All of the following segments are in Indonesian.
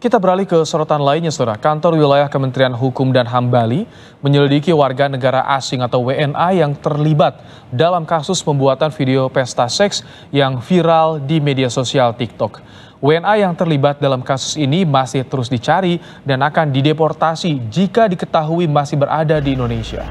Kita beralih ke sorotan lainnya, Saudara. Kantor Wilayah Kementerian Hukum dan HAM Bali menyelidiki warga negara asing atau WNA yang terlibat dalam kasus pembuatan video pesta seks yang viral di media sosial TikTok. WNA yang terlibat dalam kasus ini masih terus dicari dan akan dideportasi jika diketahui masih berada di Indonesia.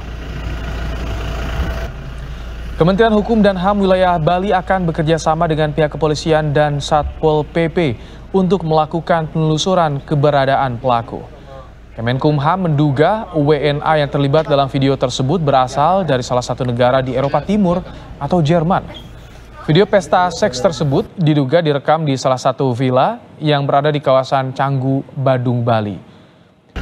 Kementerian Hukum dan HAM wilayah Bali akan bekerja sama dengan pihak kepolisian dan Satpol PP untuk melakukan penelusuran keberadaan pelaku. Kemenkumham menduga WNA yang terlibat dalam video tersebut berasal dari salah satu negara di Eropa Timur atau Jerman. Video pesta seks tersebut diduga direkam di salah satu villa yang berada di kawasan Canggu, Badung, Bali.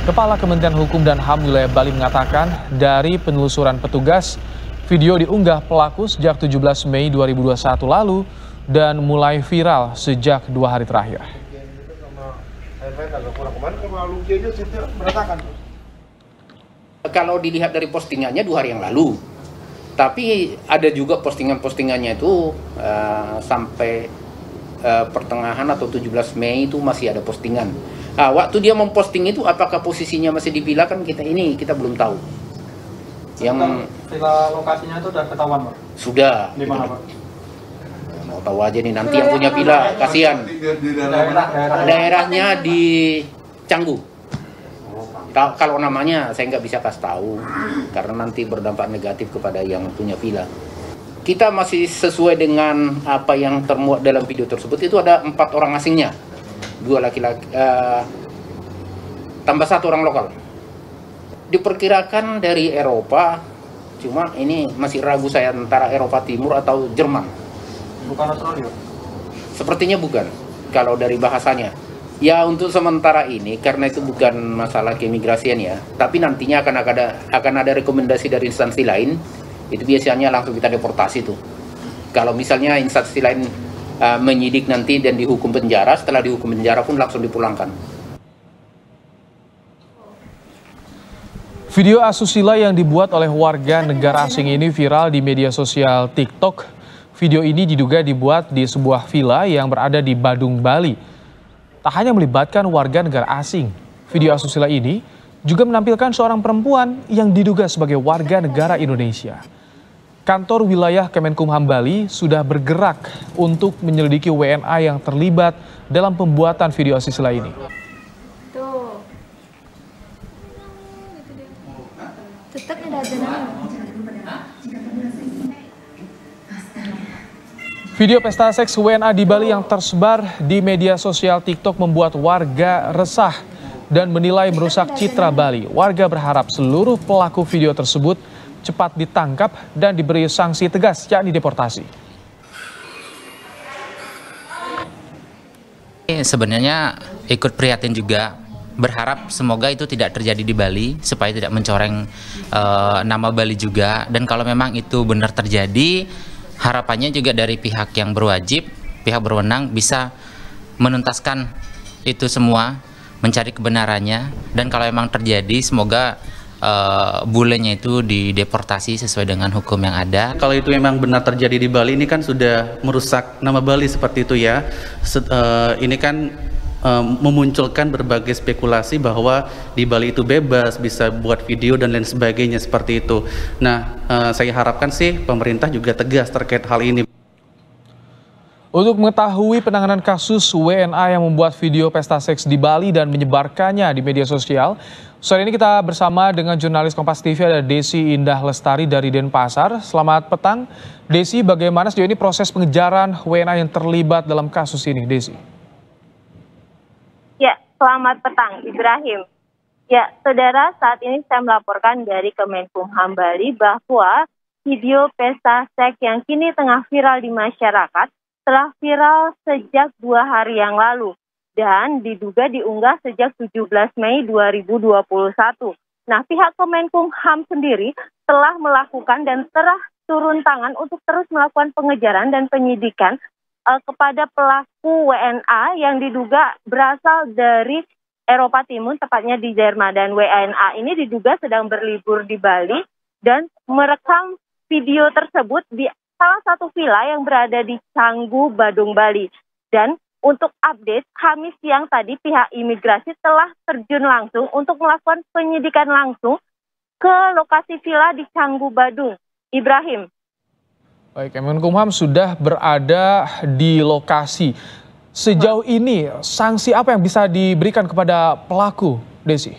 Kepala Kementerian Hukum dan HAM wilayah Bali mengatakan dari penelusuran petugas, video diunggah pelaku sejak 17 Mei 2021 lalu dan mulai viral sejak 2 hari terakhir. Kalau dilihat dari postingannya 2 hari yang lalu, tapi ada juga postingannya itu sampai pertengahan atau 17 Mei itu masih ada postingan. Waktu dia memposting itu apakah posisinya masih di villa kan kita belum tahu. Yang villa lokasinya itu sudah ketahuan, Pak? Sudah. Di mana, Pak? Mau tahu aja nih nanti yang punya villa, kasihan. Daerahnya di Canggu. Kalau namanya saya nggak bisa kasih tahu karena nanti berdampak negatif kepada yang punya villa. Kita masih sesuai dengan apa yang termuat dalam video tersebut. Itu ada 4 orang asingnya, 2 laki-laki tambah 1 orang lokal. Diperkirakan dari Eropa, cuma ini masih ragu saya antara Eropa Timur atau Jerman. Bukan Australia? Sepertinya bukan, kalau dari bahasanya. Ya untuk sementara ini, karena itu bukan masalah keimigrasian ya, tapi nantinya akan ada rekomendasi dari instansi lain, itu biasanya langsung kita deportasi tuh. Kalau misalnya instansi lain menyidik nanti dan dihukum penjara, setelah dihukum penjara pun langsung dipulangkan. Video asusila yang dibuat oleh warga negara asing ini viral di media sosial TikTok. Video ini diduga dibuat di sebuah villa yang berada di Badung, Bali. Tak hanya melibatkan warga negara asing, video asusila ini juga menampilkan seorang perempuan yang diduga sebagai warga negara Indonesia. Kantor wilayah Kemenkumham Bali sudah bergerak untuk menyelidiki WNA yang terlibat dalam pembuatan video asusila ini. Video pesta seks WNA di Bali yang tersebar di media sosial TikTok membuat warga resah dan menilai merusak citra Bali. Warga berharap seluruh pelaku video tersebut cepat ditangkap dan diberi sanksi tegas, yakni deportasi. Sebenarnya ikut prihatin juga, berharap semoga itu tidak terjadi di Bali supaya tidak mencoreng nama Bali juga. Dan kalau memang itu benar terjadi, harapannya juga dari pihak yang berwajib, pihak berwenang bisa menuntaskan itu semua, mencari kebenarannya. Dan kalau memang terjadi, semoga bulenya itu dideportasi sesuai dengan hukum yang ada. Kalau itu memang benar terjadi di Bali, ini kan sudah merusak nama Bali seperti itu ya. Ini kan memunculkan berbagai spekulasi bahwa di Bali itu bebas, bisa buat video dan lain sebagainya seperti itu. Nah, saya harapkan sih pemerintah juga tegas terkait hal ini. Untuk mengetahui penanganan kasus WNA yang membuat video pesta seks di Bali dan menyebarkannya di media sosial, sore ini kita bersama dengan jurnalis Kompas TV ada Desi Indah Lestari dari Denpasar. Selamat petang, Desi. Bagaimana sejauh ini proses pengejaran WNA yang terlibat dalam kasus ini, Desi? Ya, selamat petang, Ibrahim. Ya, saudara, saat ini saya melaporkan dari Kemenkumham Bali bahwa video pesta seks yang kini tengah viral di masyarakat telah viral sejak 2 hari yang lalu dan diduga diunggah sejak 17 Mei 2021. Nah, pihak Kemenkumham sendiri telah melakukan dan telah turun tangan untuk terus melakukan pengejaran dan penyidikan kepada pelaku WNA yang diduga berasal dari Eropa Timur, tepatnya di Jerman. Dan WNA ini diduga sedang berlibur di Bali dan merekam video tersebut di salah satu villa yang berada di Canggu, Badung, Bali. Dan untuk update, Kamis siang tadi pihak imigrasi telah terjun langsung untuk melakukan penyidikan langsung ke lokasi villa di Canggu, Badung. Ibrahim. Baik, Kemenkumham sudah berada di lokasi. Sejauh ini, sanksi apa yang bisa diberikan kepada pelaku, Desi?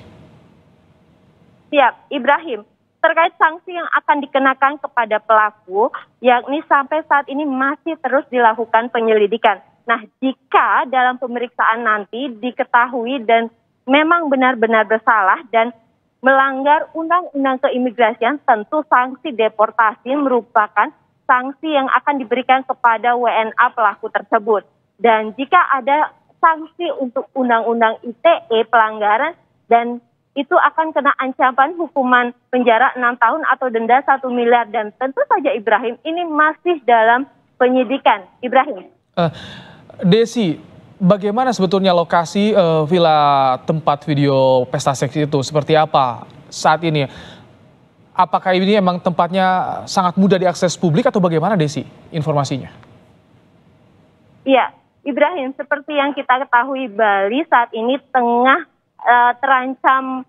Siap, Ibrahim. Terkait sanksi yang akan dikenakan kepada pelaku, yakni sampai saat ini masih terus dilakukan penyelidikan. Nah, jika dalam pemeriksaan nanti diketahui dan memang benar-benar bersalah dan melanggar undang-undang keimigrasian, tentu sanksi deportasi merupakan sanksi yang akan diberikan kepada WNA pelaku tersebut. Dan jika ada sanksi untuk undang-undang ITE pelanggaran, dan itu akan kena ancaman hukuman penjara 6 tahun atau denda 1 miliar. Dan tentu saja Ibrahim, ini masih dalam penyidikan. Ibrahim. Desi, bagaimana sebetulnya lokasi villa tempat video pesta seks itu? Seperti apa saat ini? Apakah ini emang tempatnya sangat mudah diakses publik atau bagaimana, Desi, informasinya? Iya, Ibrahim, seperti yang kita ketahui, Bali saat ini tengah terancam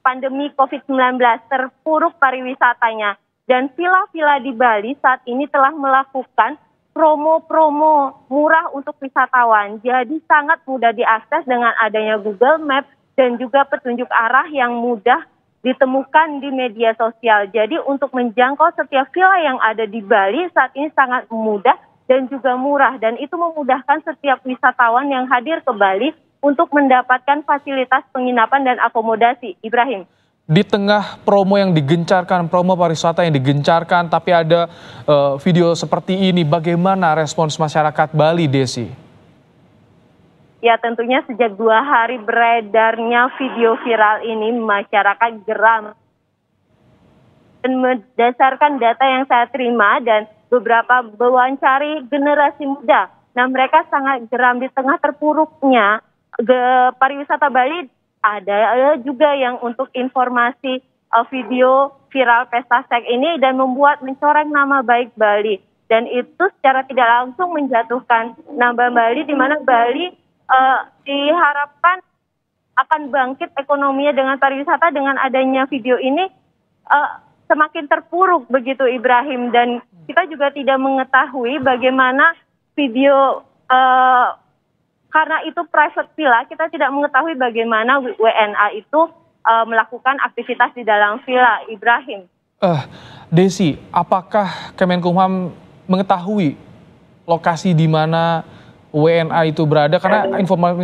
pandemi COVID-19, terpuruk pariwisatanya. Dan villa-villa di Bali saat ini telah melakukan promo-promo murah untuk wisatawan. Jadi sangat mudah diakses dengan adanya Google Maps dan juga petunjuk arah yang mudah ditemukan di media sosial. Jadi untuk menjangkau setiap villa yang ada di Bali saat ini sangat mudah dan juga murah. Dan itu memudahkan setiap wisatawan yang hadir ke Bali untuk mendapatkan fasilitas penginapan dan akomodasi. Ibrahim. Di tengah promo yang digencarkan, promo pariwisata yang digencarkan, tapi ada video seperti ini, bagaimana respons masyarakat Bali, Desi? Ya, tentunya sejak 2 hari beredarnya video viral ini, masyarakat geram. Dan berdasarkan data yang saya terima dan beberapa wawancari generasi muda, nah mereka sangat geram di tengah terpuruknya pariwisata Bali. Ada juga yang untuk informasi video viral pesta seks ini dan membuat mencoreng nama baik Bali. Dan itu secara tidak langsung menjatuhkan nama Bali, di mana Bali diharapkan akan bangkit ekonominya dengan pariwisata. Dengan adanya video ini semakin terpuruk begitu, Ibrahim. Dan kita juga tidak mengetahui bagaimana video karena itu private villa, kita tidak mengetahui bagaimana WNA itu melakukan aktivitas di dalam villa, Ibrahim. Desi, apakah Kemenkumham mengetahui lokasi di mana WNA itu berada? Karena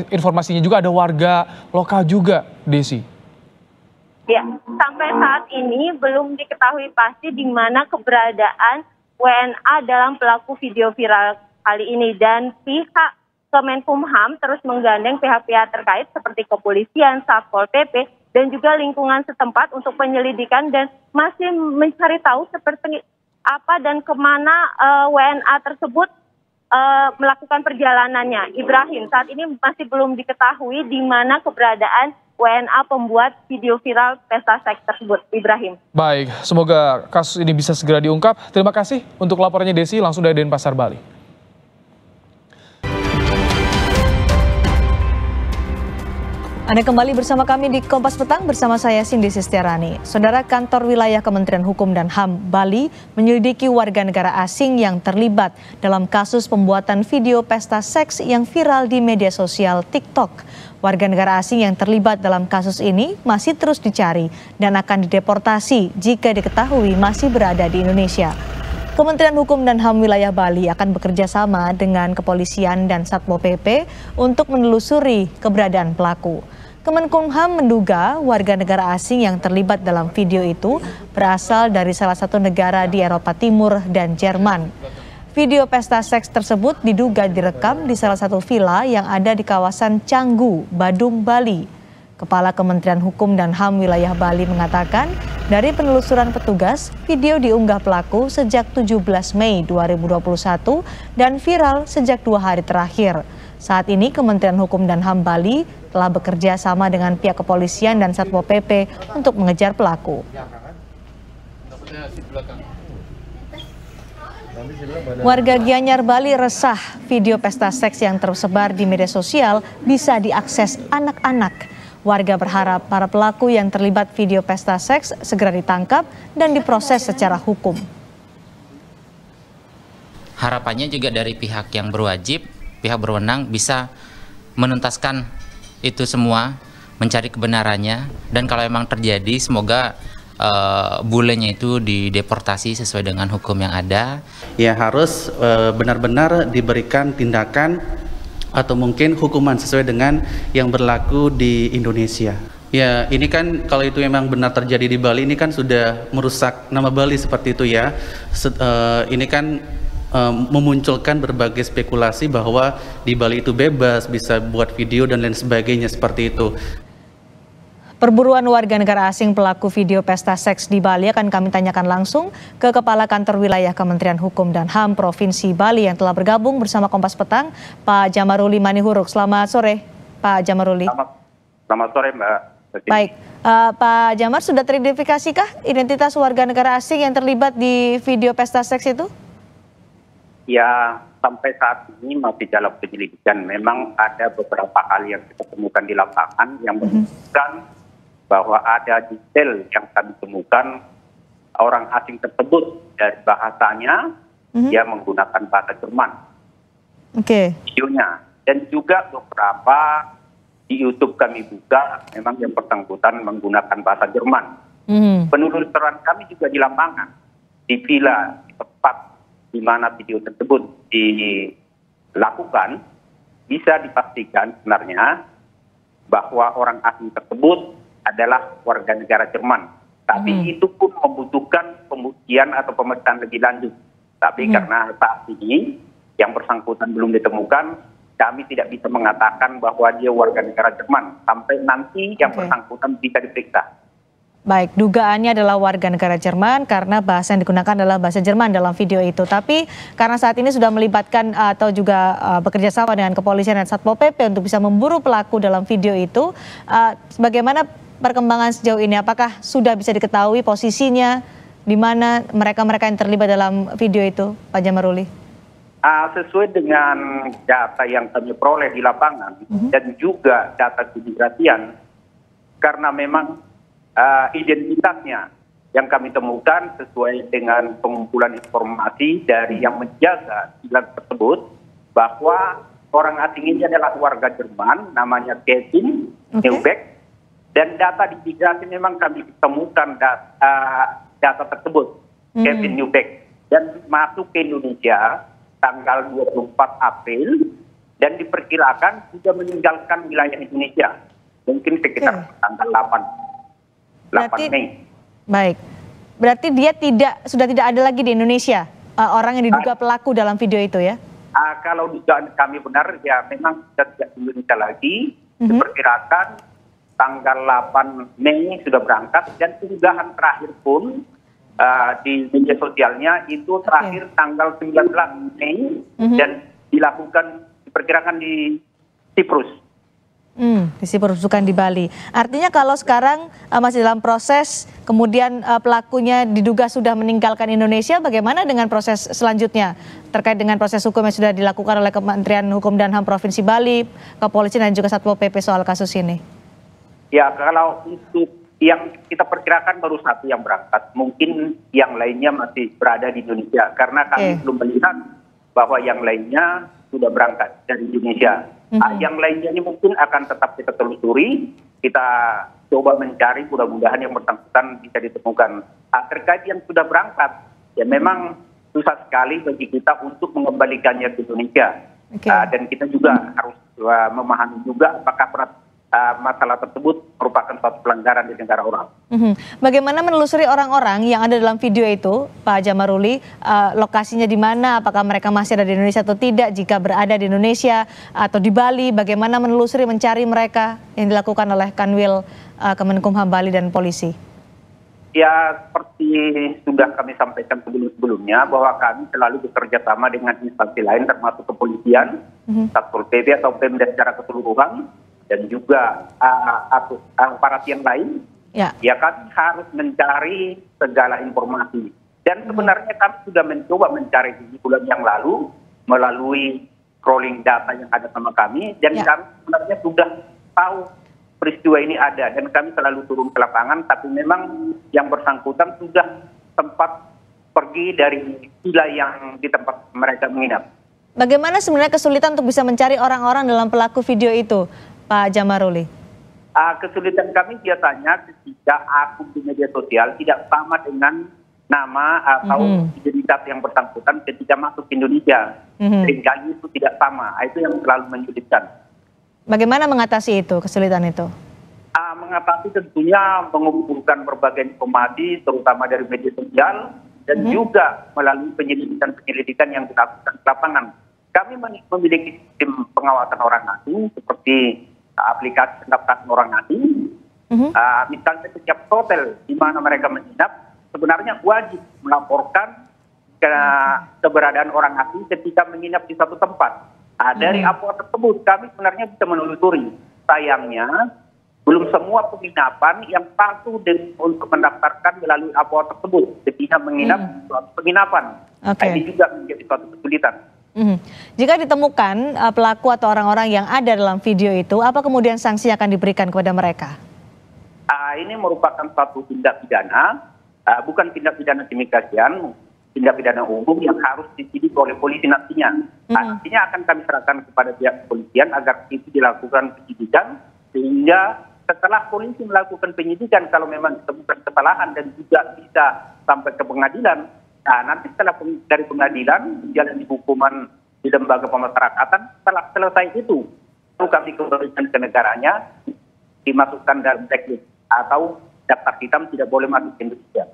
informasinya juga ada warga lokal juga, Desi. Ya, sampai saat ini belum diketahui pasti di mana keberadaan WNA dalam pelaku video viral kali ini. Dan pihak Kemenkumham terus menggandeng pihak-pihak terkait seperti kepolisian, Satpol PP, dan juga lingkungan setempat untuk penyelidikan dan masih mencari tahu seperti apa dan kemana WNA tersebut melakukan perjalanannya. Ibrahim, saat ini masih belum diketahui di mana keberadaan WNA pembuat video viral pesta seks tersebut, Ibrahim. Baik, semoga kasus ini bisa segera diungkap. Terima kasih untuk laporannya, Desi, langsung dari Denpasar, Bali. Anda kembali bersama kami di Kompas Petang bersama saya Cindy Sistiarani. Saudara, Kantor Wilayah Kementerian Hukum dan HAM Bali menyelidiki warga negara asing yang terlibat dalam kasus pembuatan video pesta seks yang viral di media sosial TikTok. Warga negara asing yang terlibat dalam kasus ini masih terus dicari dan akan dideportasi jika diketahui masih berada di Indonesia. Kementerian Hukum dan HAM Wilayah Bali akan bekerja sama dengan kepolisian dan Satpol PP untuk menelusuri keberadaan pelaku. Kemenkumham menduga warga negara asing yang terlibat dalam video itu berasal dari salah satu negara di Eropa Timur dan Jerman. Video pesta seks tersebut diduga direkam di salah satu villa yang ada di kawasan Canggu, Badung, Bali. Kepala Kementerian Hukum dan HAM Wilayah Bali mengatakan, dari penelusuran petugas, video diunggah pelaku sejak 17 Mei 2021 dan viral sejak 2 hari terakhir. Saat ini Kementerian Hukum dan HAM Bali telah bekerja sama dengan pihak kepolisian dan Satpol PP untuk mengejar pelaku. Warga Gianyar, Bali resah video pesta seks yang tersebar di media sosial bisa diakses anak-anak. Warga berharap para pelaku yang terlibat video pesta seks segera ditangkap dan diproses secara hukum. Harapannya juga dari pihak yang berwajib, pihak berwenang bisa menuntaskan itu semua, mencari kebenarannya, dan kalau memang terjadi semoga bulenya itu dideportasi sesuai dengan hukum yang ada. Ya harus benar-benar diberikan tindakan atau mungkin hukuman sesuai dengan yang berlaku di Indonesia. Ya ini kan kalau itu memang benar terjadi di Bali, ini kan sudah merusak nama Bali seperti itu ya. Ini kan memunculkan berbagai spekulasi bahwa di Bali itu bebas, bisa buat video dan lain sebagainya seperti itu. Perburuan warga negara asing pelaku video pesta seks di Bali akan kami tanyakan langsung ke Kepala Kantor Wilayah Kementerian Hukum dan HAM Provinsi Bali yang telah bergabung bersama Kompas Petang, Pak Jamaruli Manihuruk. Selamat sore, Pak Jamaruli. Selamat sore, Mbak. Baik, Pak Jamar, sudah teridentifikasi identitas warga negara asing yang terlibat di video pesta seks itu? Ya, sampai saat ini masih dalam penyelidikan. Memang ada beberapa hal yang kita temukan di lapangan yang menunjukkan bahwa ada detail yang kami temukan orang asing tersebut dari bahasanya dia menggunakan bahasa Jerman. Videonya. Dan juga beberapa di YouTube kami buka memang yang bersangkutan menggunakan bahasa Jerman. Penelusuran kami juga di lapangan, di villa, di tempat di mana video tersebut dilakukan, bisa dipastikan sebenarnya bahwa orang asing tersebut adalah warga negara Jerman. Tapi itu pun membutuhkan pembuktian atau pemeriksaan lebih lanjut. Tapi karena saat ini yang bersangkutan belum ditemukan, kami tidak bisa mengatakan bahwa dia warga negara Jerman sampai nanti yang bersangkutan bisa diperiksa. Baik, dugaannya adalah warga negara Jerman karena bahasa yang digunakan adalah bahasa Jerman dalam video itu. Tapi karena saat ini sudah melibatkan atau juga bekerja sama dengan kepolisian dan Satpol PP untuk bisa memburu pelaku dalam video itu, bagaimana perkembangan sejauh ini? Apakah sudah bisa diketahui posisinya di mana mereka-mereka yang terlibat dalam video itu, Pak Jamaruli? Sesuai dengan data yang kami peroleh di lapangan dan juga data keimigrasian, karena memang identitasnya yang kami temukan sesuai dengan pengumpulan informasi dari yang menjaga villa tersebut, bahwa orang asing ini adalah warga Jerman, namanya Kevin Neubeck. Dan data di imigrasi memang kami temukan data tersebut, Kevin Neubeck, dan masuk ke Indonesia tanggal 24 April dan diperkirakan sudah meninggalkan wilayah Indonesia, mungkin sekitar tanggal 8 Mei. Baik, berarti dia sudah tidak ada lagi di Indonesia, orang yang diduga pelaku dalam video itu ya? Kalau dugaan kami benar, ya memang sudah tidak di Indonesia lagi, diperkirakan tanggal 8 Mei sudah berangkat, dan unggahan terakhir pun di media sosialnya itu terakhir tanggal 19 Mei dan diperkirakan di Siprus. Di Siprus, bukan di Bali. Artinya kalau sekarang masih dalam proses, kemudian pelakunya diduga sudah meninggalkan Indonesia, bagaimana dengan proses selanjutnya terkait dengan proses hukum yang sudah dilakukan oleh Kementerian Hukum dan HAM Provinsi Bali, kepolisian dan juga Satpol PP soal kasus ini? Ya, kalau untuk yang kita perkirakan baru satu yang berangkat, mungkin yang lainnya masih berada di Indonesia, karena kami belum melihat bahwa yang lainnya sudah berangkat dari Indonesia. Yang lainnya ini mungkin akan tetap kita telusuri, kita coba mencari, mudah-mudahan yang bersangkutan bisa ditemukan. Terkait yang sudah berangkat, ya memang susah sekali bagi kita untuk mengembalikannya ke Indonesia. Dan kita juga harus memahami juga apakah masalah tersebut merupakan suatu pelanggaran di negara orang. Bagaimana menelusuri orang-orang yang ada dalam video itu, Pak Jamaruli? Lokasinya di mana? Apakah mereka masih ada di Indonesia atau tidak? Jika berada di Indonesia atau di Bali, bagaimana menelusuri, mencari mereka yang dilakukan oleh Kanwil Kemenkumham Bali dan polisi? Ya, seperti sudah kami sampaikan sebelum-sebelumnya, bahwa kami selalu bekerja sama dengan instansi lain, termasuk kepolisian, Satpol PP atau Pemda secara keseluruhan, dan juga aparat yang lain, ya kami harus mencari segala informasi. Dan sebenarnya kami sudah mencoba mencari di bulan yang lalu melalui scrolling data yang ada sama kami, dan kami sebenarnya sudah tahu peristiwa ini ada, dan kami selalu turun ke lapangan, tapi memang yang bersangkutan sudah sempat pergi dari villa yang di tempat mereka menginap. Bagaimana sebenarnya kesulitan untuk bisa mencari orang-orang dalam pelaku video itu, Pak Jamaruli? Kesulitan kami biasanya ketika akun di media sosial tidak sama dengan nama atau identitas yang bersangkutan ketika masuk ke Indonesia. Seringkali itu tidak sama, itu yang selalu menyulitkan. Bagaimana mengatasi itu, kesulitan itu? Mengatasi tentunya mengumpulkan berbagai informasi, terutama dari media sosial, dan juga melalui penyelidikan yang dilakukan di lapangan. Kami memiliki sistem pengawasan orang asing seperti aplikasi pendaftaran orang asing. Misalnya setiap hotel di mana mereka menginap, sebenarnya wajib melaporkan keberadaan orang asing ketika menginap di satu tempat. Dari apa tersebut kami sebenarnya bisa menelusuri. Sayangnya belum semua penginapan yang patuh untuk mendaftarkan melalui apa tersebut ketika menginap di suatu penginapan. Ini juga menjadi suatu kesulitan. Jika ditemukan pelaku atau orang-orang yang ada dalam video itu, apa kemudian sanksi yang akan diberikan kepada mereka? Ini merupakan suatu tindak pidana, bukan tindak pidana keimigrasian, tindak pidana umum yang harus disidik oleh polisi nantinya. Nantinya akan kami serahkan kepada pihak kepolisian agar itu dilakukan penyidikan, sehingga setelah polisi melakukan penyidikan, kalau memang ditemukan kesalahan dan juga bisa sampai ke pengadilan, nanti setelah dari pengadilan menjalani hukuman di lembaga pemasyarakatan, setelah selesai itu baru kami kembalikan ke negaranya, dimasukkan dalam blacklist atau daftar hitam, tidak boleh masuk ke Indonesia.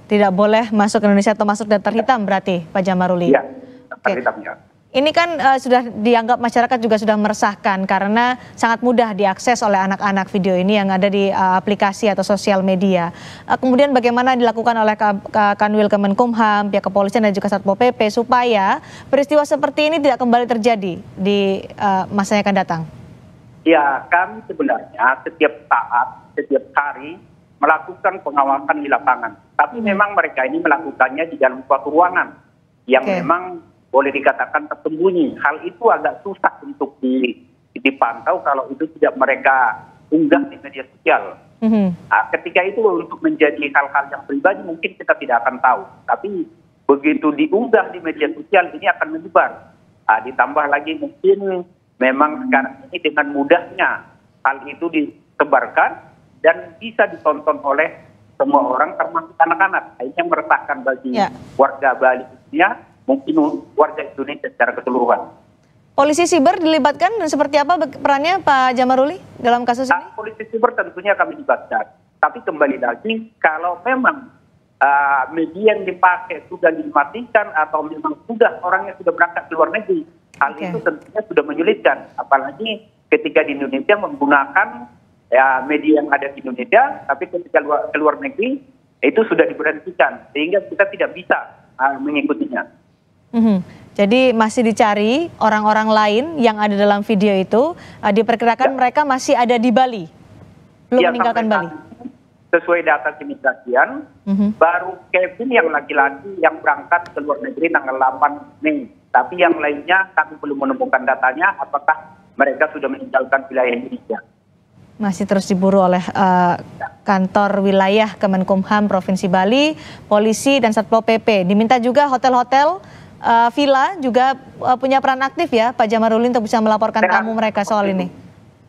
Tidak boleh masuk ke Indonesia atau masuk daftar hitam berarti, Pak Jamaruli? Iya, daftar hitamnya. Ini kan sudah dianggap masyarakat juga sudah meresahkan karena sangat mudah diakses oleh anak-anak video ini yang ada di aplikasi atau sosial media. Kemudian bagaimana dilakukan oleh Kanwil Kemenkumham, pihak kepolisian dan juga Satpol PP supaya peristiwa seperti ini tidak kembali terjadi di masa yang akan datang? Ya, kami sebenarnya setiap saat, setiap hari melakukan pengawasan di lapangan. Tapi memang mereka ini melakukannya di dalam suatu ruangan yang memang boleh dikatakan tersembunyi. Hal itu agak susah untuk dipantau kalau itu tidak mereka unggah di media sosial. Ketika itu untuk menjadi hal-hal yang pribadi mungkin kita tidak akan tahu. Tapi begitu diunggah di media sosial ini akan menyebar. Ditambah lagi mungkin memang sekarang ini dengan mudahnya hal itu disebarkan dan bisa ditonton oleh semua orang termasuk anak-anak. Ini yang meresahkan bagi warga Bali mungkin warga Indonesia secara keseluruhan. Polisi siber dilibatkan dan seperti apa perannya Pak Jamaruli dalam kasus ini? Polisi siber tentunya kami libatkan. Tapi kembali lagi kalau memang media yang dipakai sudah dimatikan atau memang sudah orangnya sudah berangkat ke luar negeri, hal itu tentunya sudah menyulitkan. Apalagi ketika di Indonesia menggunakan media yang ada di Indonesia, tapi ketika ke luar negeri itu sudah diberhentikan sehingga kita tidak bisa mengikutinya. Jadi masih dicari orang-orang lain yang ada dalam video itu, diperkirakan mereka masih ada di Bali, belum meninggalkan Bali. Sesuai data keimigrasian, baru Kevin yang laki-laki yang berangkat ke luar negeri tanggal 8 Mei. Tapi yang lainnya kami belum menemukan datanya apakah mereka sudah meninggalkan wilayah Indonesia. Masih terus diburu oleh kantor wilayah Kemenkumham Provinsi Bali, polisi dan Satpol PP. Diminta juga hotel-hotel, villa juga punya peran aktif ya Pak Jamaruli untuk bisa melaporkan tamu mereka soal ini.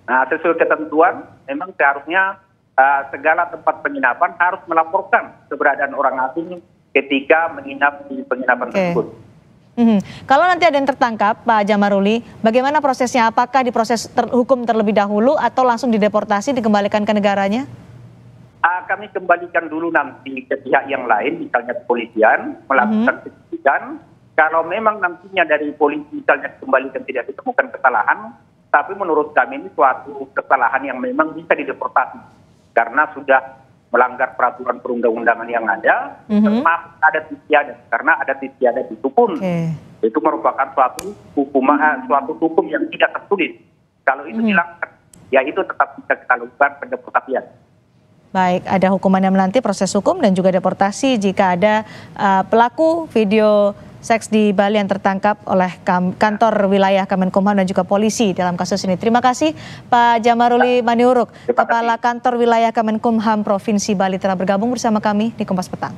Nah, sesuai ketentuan memang seharusnya segala tempat penginapan harus melaporkan keberadaan orang asing ketika menginap di penginapan tersebut. Kalau nanti ada yang tertangkap Pak Jamaruli, bagaimana prosesnya? Apakah diproses hukum terlebih dahulu atau langsung dideportasi, dikembalikan ke negaranya? Kami kembalikan dulu nanti ke pihak yang lain, misalnya kepolisian, melakukan penyidikan. Kalau memang nantinya dari polisi misalnya kembalikan tidak ditemukan kesalahan, tapi menurut kami ini suatu kesalahan yang memang bisa dideportasi karena sudah melanggar peraturan perundang-undangan yang ada, termasuk adat istiadat. Karena adat istiadat itu pun itu merupakan suatu hukum yang tidak tertulis. Kalau itu dilanggar, ya itu tetap bisa kita lakukan pendeportasian. Baik, ada hukuman yang menanti proses hukum dan juga deportasi jika ada pelaku video seks di Bali yang tertangkap oleh kantor wilayah Kemenkumham dan juga polisi dalam kasus ini. Terima kasih Pak Jamaruli Maniuruk, Kepala Kantor Wilayah Kemenkumham Provinsi Bali telah bergabung bersama kami di Kompas Petang.